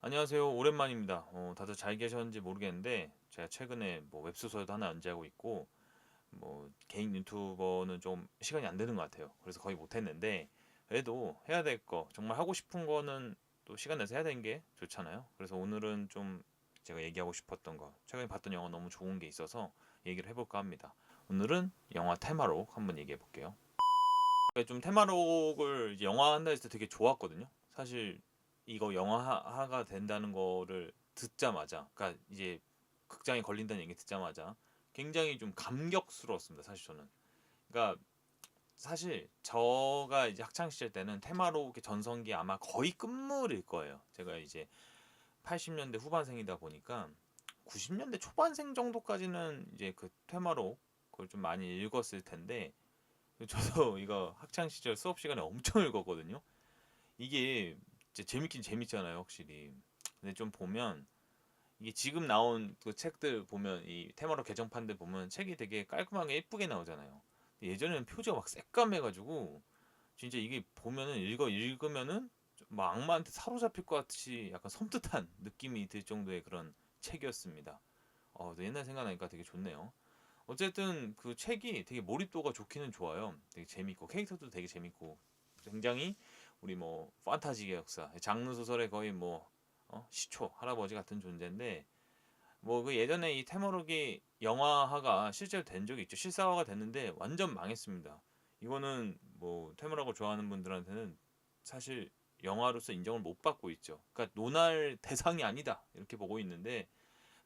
안녕하세요. 오랜만입니다. 다들 잘 계셨는지 모르겠는데 제가 최근에 뭐 웹소설도 하나 연재하고 있고 뭐 개인 유튜버는 좀 시간이 안 되는 것 같아요. 그래서 거의 못 했는데 그래도 해야 될 거, 정말 하고 싶은 거는 또 시간 내서 해야 되는 게 좋잖아요. 그래서 오늘은 좀 제가 얘기하고 싶었던 거, 최근에 봤던 영화 너무 좋은 게 있어서 얘기를 해볼까 합니다. 오늘은 영화 테마록 한번 얘기해 볼게요. 좀 테마록을 이제 영화 한다 했을 때 되게 좋았거든요. 사실 이거 영화화가 된다는 거를 듣자마자, 그러니까 이제 극장에 걸린다는 얘기 듣자마자 굉장히 좀 감격스러웠습니다. 사실 저는. 그러니까 사실 저가 이제 학창 시절 때는 테마록의 전성기 아마 거의 끝물일 거예요. 제가 이제 80년대 후반생이다 보니까 90년대 초반생 정도까지는 이제 그 테마록 그걸 좀 많이 읽었을 텐데, 저도 이거 학창 시절 수업 시간에 엄청 읽었거든요. 이게 진짜 재밌긴 재밌잖아요, 확실히. 근데 좀 보면 이게 지금 나온 그 책들 보면 이 테마로 개정판들 보면 책이 되게 깔끔하게 예쁘게 나오잖아요. 근데 예전에는 표지가 막 새까매가지고 진짜 이게 보면은 읽으면은 막 악마한테 사로잡힐 것 같이 약간 섬뜩한 느낌이 들 정도의 그런 책이었습니다. 옛날 생각나니까 되게 좋네요. 어쨌든 그 책이 되게 몰입도가 좋기는 좋아요. 되게 재밌고 캐릭터도 되게 재밌고 굉장히 우리 뭐 판타지 역사 장르 소설의 거의 뭐 시초 할아버지 같은 존재인데, 뭐 그 예전에 이 테마록이 영화화가 실제로 된 적이 있죠. 실사화가 됐는데 완전 망했습니다. 이거는 뭐 테마록을 좋아하는 분들한테는 사실 영화로서 인정을 못 받고 있죠. 그러니까 논할 대상이 아니다 이렇게 보고 있는데,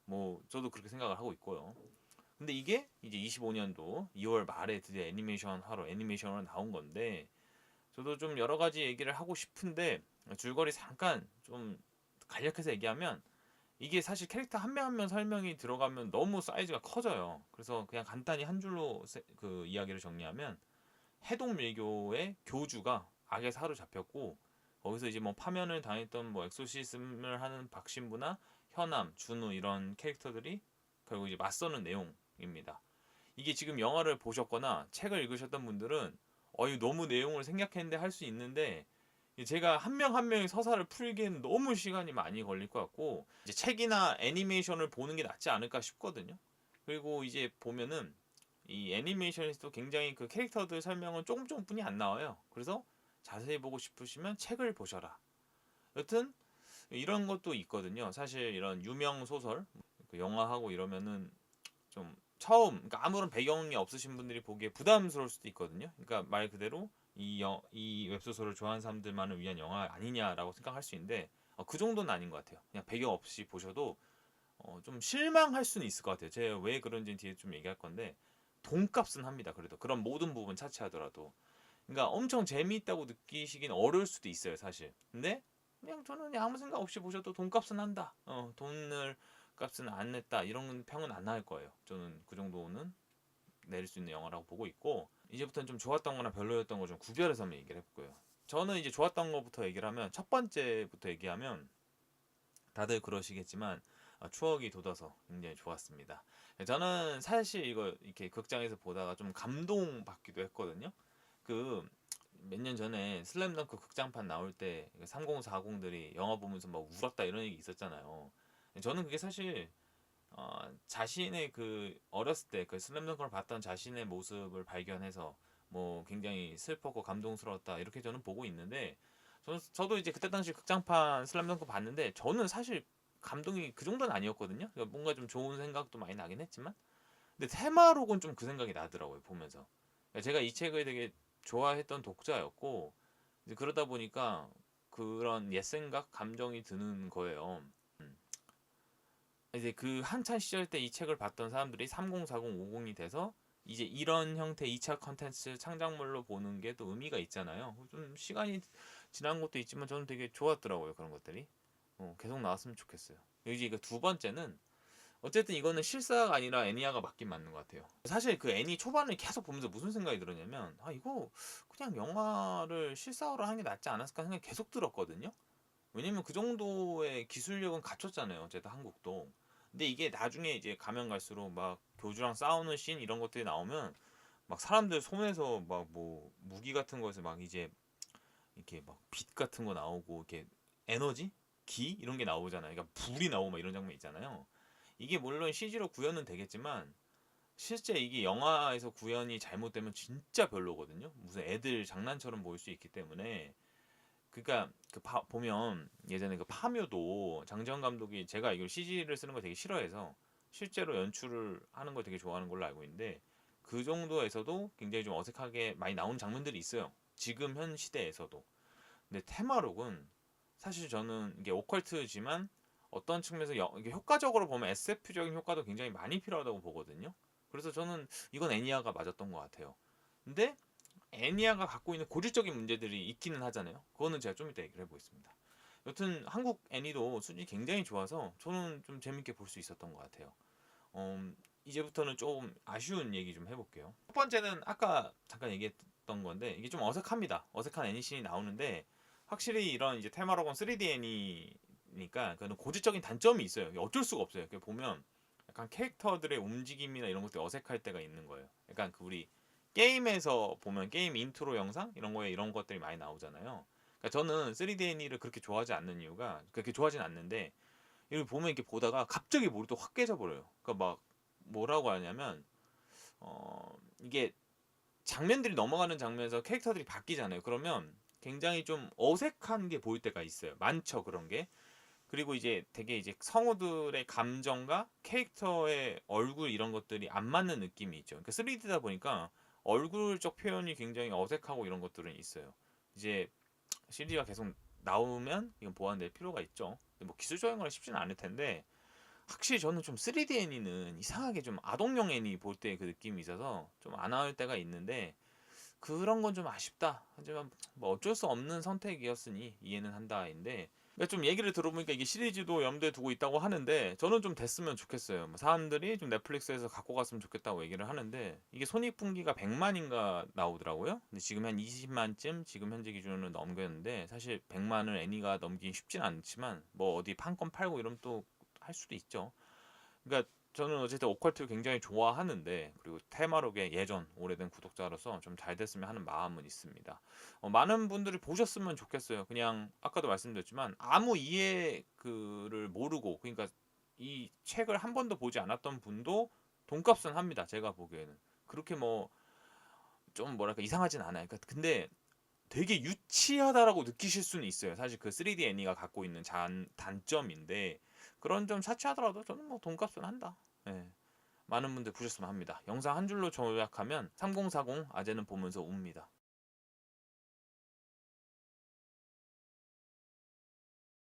뭐 저도 그렇게 생각을 하고 있고요. 근데 이게 이제 25년도 2월 말에 드디어 애니메이션으로 나온 건데, 저도 좀 여러 가지 얘기를 하고 싶은데 줄거리 잠깐 좀 간략해서 얘기하면, 이게 사실 캐릭터 한 명 한 명 설명이 들어가면 너무 사이즈가 커져요. 그래서 그냥 간단히 한 줄로 그 이야기를 정리하면, 해독밀교의 교주가 악에 사로잡혔고 거기서 이제 뭐 파면을 당했던 뭐 엑소시즘을 하는 박신부나 현암, 준우 이런 캐릭터들이 결국 이제 맞서는 내용입니다. 이게 지금 영화를 보셨거나 책을 읽으셨던 분들은 이거 너무 내용을 생략했는데 할 수 있는데, 제가 한 명 한 명의 서사를 풀기에는 너무 시간이 많이 걸릴 것 같고 이제 책이나 애니메이션을 보는 게 낫지 않을까 싶거든요. 그리고 이제 보면은 이 애니메이션에서도 굉장히 그 캐릭터들 설명은 조금 조금뿐이 안 나와요. 그래서 자세히 보고 싶으시면 책을 보셔라. 여튼 이런 것도 있거든요. 사실 이런 유명 소설, 그 영화하고 이러면은 좀 처음, 그러니까 아무런 배경이 없으신 분들이 보기에 부담스러울 수도 있거든요. 그러니까 말 그대로 이 웹소설을 좋아하는 사람들만을 위한 영화 아니냐라고 생각할 수 있는데, 그 정도는 아닌 것 같아요. 그냥 배경 없이 보셔도 좀 실망할 수는 있을 것 같아요. 제가 왜 그런지는 뒤에 좀 얘기할 건데, 돈값은 합니다. 그래도 그런 모든 부분 차치하더라도. 그러니까 엄청 재미있다고 느끼시긴 어려울 수도 있어요, 사실. 근데 그냥 저는 그냥 아무 생각 없이 보셔도 돈값은 한다. 돈을 값은 안 냈다. 이런 평은 안 나올 거예요. 저는 그 정도는 내릴 수 있는 영화라고 보고 있고, 이제부터는 좀 좋았던 거나 별로였던 거 좀 구별해서 한번 얘기를 해볼게요. 저는 이제 좋았던 거부터 얘기를 하면, 첫 번째부터 얘기하면 다들 그러시겠지만 추억이 돋아서 굉장히 좋았습니다. 저는 사실 이거 이렇게 극장에서 보다가 좀 감동받기도 했거든요. 그 몇 년 전에 슬램덩크 극장판 나올 때 3040들이 영화 보면서 막 울었다 이런 얘기 있었잖아요. 저는 그게 사실 자신의 그 어렸을 때 그 슬램덩크를 봤던 자신의 모습을 발견해서 뭐 굉장히 슬펐고 감동스러웠다 이렇게 저는 보고 있는데, 저도 이제 그때 당시 극장판 슬램덩크 봤는데 저는 사실 감동이 그 정도는 아니었거든요. 그러니까 뭔가 좀 좋은 생각도 많이 나긴 했지만, 근데 테마록은 좀 그 생각이 나더라고요 보면서. 그러니까 제가 이 책을 되게 좋아했던 독자였고 이제 그러다 보니까 그런 옛 생각 감정이 드는 거예요. 이제 그 한창 시절 때 이 책을 봤던 사람들이 3040, 50이 돼서 이제 이런 형태 2차 컨텐츠 창작물로 보는 게 또 의미가 있잖아요. 좀 시간이 지난 것도 있지만 저는 되게 좋았더라고요, 그런 것들이. 계속 나왔으면 좋겠어요. 이제 이거 두 번째는, 어쨌든 이거는 실사가 아니라 애니아가 맞긴 맞는 것 같아요. 사실 그 애니 초반을 계속 보면서 무슨 생각이 들었냐면, 이거 그냥 영화를 실사화로 하는 게 낫지 않았을까 생각이 계속 들었거든요. 왜냐면 그 정도의 기술력은 갖췄잖아요. 어쨌든 한국도. 근데 이게 나중에 이제 가면 갈수록 막 교주랑 싸우는 씬 이런 것들이 나오면 막 사람들 손에서 막 뭐 무기 같은 거에서 막 이제 이렇게 막 빛 같은 거 나오고 이렇게 에너지? 기 이런 게 나오잖아요. 그러니까 불이 나오고 막 이런 장면 있잖아요. 이게 물론 CG로 구현은 되겠지만 실제 이게 영화에서 구현이 잘못되면 진짜 별로거든요. 무슨 애들 장난처럼 보일 수 있기 때문에. 그러니까 보면 예전에 그 파묘도 장지현 감독이 제가 알기로 CG를 쓰는 거 되게 싫어해서 실제로 연출을 하는 걸 되게 좋아하는 걸로 알고 있는데 그 정도에서도 굉장히 좀 어색하게 많이 나오는 장면들이 있어요. 지금 현 시대에서도. 근데 테마록은 사실 저는 이게 오컬트지만 어떤 측면에서 이게 효과적으로 보면 SF적인 효과도 굉장히 많이 필요하다고 보거든요. 그래서 저는 이건 애니아가 맞았던 것 같아요. 근데 애니아가 갖고 있는 고질적인 문제들이 있기는 하잖아요. 그거는 제가 좀 이따 얘기를 해보겠습니다. 여튼 한국 애니도 수준이 굉장히 좋아서 저는 좀 재밌게 볼 수 있었던 것 같아요. 이제부터는 좀 아쉬운 얘기 좀 해볼게요. 첫 번째는 아까 잠깐 얘기했던 건데 이게 좀 어색합니다. 어색한 애니씬이 나오는데 확실히 이런 이제 테마로건 3D 애니니까 그는 고질적인 단점이 있어요. 어쩔 수가 없어요. 보면 약간 캐릭터들의 움직임이나 이런 것들이 어색할 때가 있는 거예요. 약간 그 우리 게임에서 보면 게임 인트로 영상 이런 거에 이런 것들이 많이 나오잖아요. 그러니까 저는 3D 애니를 그렇게 좋아하지 않는 이유가 그렇게 좋아하진 않는데 이렇게 보면 이렇게 보다가 갑자기 몰입도확 깨져버려요. 그러니까 막 뭐라고 하냐면 이게 장면들이 넘어가는 장면에서 캐릭터들이 바뀌잖아요. 그러면 굉장히 좀 어색한 게 보일 때가 있어요. 많죠 그런 게. 그리고 이제 되게 이제 성우들의 감정과 캐릭터의 얼굴 이런 것들이 안 맞는 느낌이 있죠. 그러니까 3D다 보니까 얼굴적 표현이 굉장히 어색하고 이런 것들은 있어요. 이제 CG가 계속 나오면 이건 보완될 필요가 있죠. 근데 뭐 기술적인 건 쉽지는 않을 텐데 확실히 저는 좀 3D 애니는 이상하게 좀 아동용 애니 볼 때 그 느낌이 있어서 좀 안 나올 때가 있는데 그런 건 좀 아쉽다. 하지만 뭐 어쩔 수 없는 선택이었으니 이해는 한다인데 그러니까 좀 얘기를 들어보니까 이게 시리즈도 염두에 두고 있다고 하는데 저는 좀 됐으면 좋겠어요. 뭐 사람들이 좀 넷플릭스에서 갖고 갔으면 좋겠다고 얘기를 하는데 이게 손익분기가 100만인가 나오더라고요. 근데 지금 한 20만쯤 지금 현재 기준으로 넘겼는데 사실 100만을 애니가 넘기기 쉽진 않지만 뭐 어디 판권 팔고 이러면 또 할 수도 있죠. 그러니까 저는 어쨌든 오컬트 굉장히 좋아하는데 그리고 테마록의 예전 오래된 구독자로서 좀 잘 됐으면 하는 마음은 있습니다. 많은 분들이 보셨으면 좋겠어요. 그냥 아까도 말씀드렸지만 아무 이해를 모르고 그러니까 이 책을 한 번도 보지 않았던 분도 돈값은 합니다. 제가 보기에는 그렇게 뭐 좀 뭐랄까 이상하진 않아요. 그러니까 근데 되게 유치하다라고 느끼실 수는 있어요. 사실 그 3D 애니가 갖고 있는 단점인데 그런 점 차치하더라도 저는 뭐 돈값은 한다. 예. 많은 분들 보셨으면 합니다. 영상 한 줄로 요약하면 3040 아재는 보면서 웁니다.